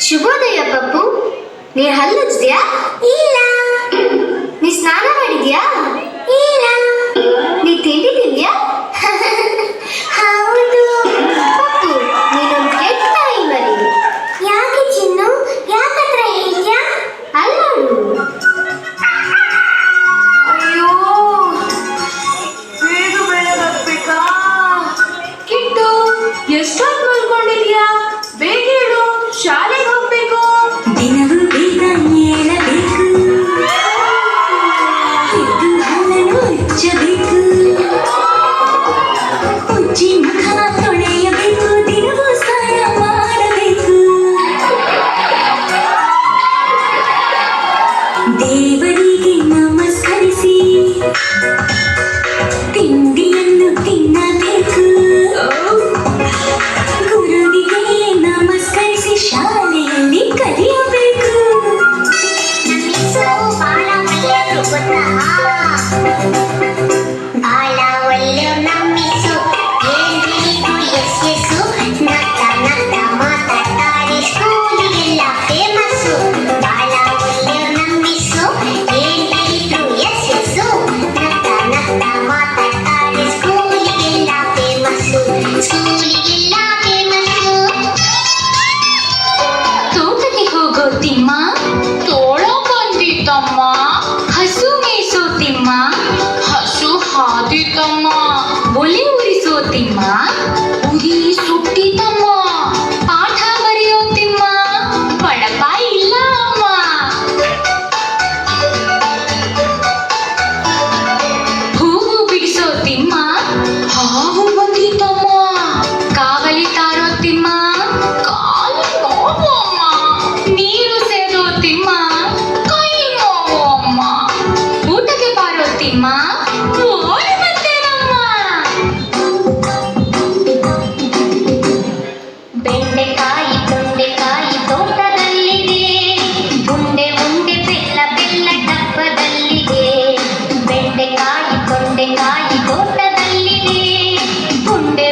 ಶುಭೋದಯ ಪಪ್ಪು. ನೀ ಹಲ್ಲುಜ್ದ್ಯಾ? ಇಲ್ಲ. ನೀ ಸ್ನಾನ ಮಾಡಿದ್ಯಾ? ಇಲ್ಲ. ನೀ ತಿಂಡಿ ತಿಂದ್ಯಾ? ಹೌದು. ಪಪ್ಪು, ನೀನೊಂದು ಕೆಟ್ಟ ತಾಯಿ ಮರಿ. ಯಾಕೆ ಚಿನ್ನು, ಯಾಕತ್ರ ಹೇಳ್ತ್ಯಾ? ಅಲ್ಲಾಡು. ಅಯ್ಯೋ, ಬೇಗ ಬೆಳಗಾಗ್ಬೇಕಾ? ಕಿಟ್ಟು, ಎಷ್ಟೊತ್ತು ಮಲ್ಕೊಂಡಿದ್ಯಾ? ಬೇಗ ಹೇಳು, ಶಾಲೆಗೆ ಹೋಗ್ಬೇಕು. ದಿನವೂ ಬೇಗ ಏಳಬೇಕು, ಎದ್ದು ಹಲ್ಲನ್ನು ಉಜ್ಜಬೇಕು, ಉಜ್ಜಿ ಮುಖ ತೊಳೆಯಬೇಕು, ದಿನವೂ ಸ್ನಾನ ಮಾಡಬೇಕು, ದೇವರಿಗೆ ನಮಸ್ಕರಿಸಿ ತಿಂಡಿಯನ್ನು ತಿನ್ನಬೇಕು, ಗುರುವಿಗೆ ನಮಸ್ಕರಿಸಿ ಶಾಲೆಯಲ್ಲಿ ಕಲಿಯಬೇಕು. ಬಾಳ ಒಳ್ಳೆಯದು ಗೊತ್ತಾ? ಬಾಳ ಒಳ್ಳೆಯವು ನಮ್ಮಿಸು, ಏನ್ ತಿಳಿದು ಎಸ್ಸು, ನಗ್ತಾ ನಗ್ತಾ ಮಾತಾಡ್ತಾರೆ, ಸ್ಕೂಲಿಗೆಲ್ಲ ಫೇಮಸ್ಸು. ಬಾಳ ಒಳ್ಳೆಯವು ನಮ್ಮಿಸು, ಏನ್ ತಿಳಿದು ಎಸ್ಸು, ನಗ್ತಾ ನಗ್ತಾ ಮಾತಾಡ್ತಾರೆ, ಸ್ಕೂಲಿಗೆಲ್ಲ ಫೇಮಸ್ಸು, ಸ್ಕೂಲಿಗೆಲ್ಲ ಫೇಮಸ್ಸು. ತೋಟಕ್ಕೆ ಹೋಗೋ ತಿಮ್ಮ, ತೋಳ ಬಂದಿತಮ್ಮ. ಹಸು ಮೇಯಿಸೋ ತಿಮ್ಮ, ಹಸು ಹಾದಿತಮ್ಮ. ಒಲೆ ಉರಿಸೋ ತಿಮ್ಮ, ಉರಿ ಸುಟ್ಟಿತಮ್ಮ. ಪಾಠ ಬರೆಯೋ ತಿಮ್ಮ, ಬಡಪ ಇಲ್ಲ ಅಮ್ಮ. ಹೂವು ಬಿಡಿಸೋ ತಿಮ್ಮ, ಹಾವು ಬಂದಿತಮ್ಮ. ಕಾವಲಿ ತಾರೋ ತಿಮ್ಮ, ಕಾಲು ನೋವು ಅಮ್ಮ. ನೀರು ಸೇದೋ ತಿಮ್ಮ, ಕೈ ನೋವು ಅಮ್ಮ. ಊಟಕ್ಕೆ ಬಾರೋ ತಿಮ್ಮ, ಓಡಿ ಬಂದೇನಮ್ಮ. ಬೆಂಡೆಕಾಯಿ ತೊಂಡೆಕಾಯಿ ತೋಟದಲ್ಲಿದೆ, ಉಂಡೆ ಉಂಡೆ ಬೆಲ್ಲ ಬೆಲ್ಲ ಡಬ್ಬದಲ್ಲಿದೆ. ಬೆಂಡೆಕಾಯಿ ತೊಂಡೆಕಾಯಿ ತೋಟದಲ್ಲಿದೆ, ಉಂಡೆ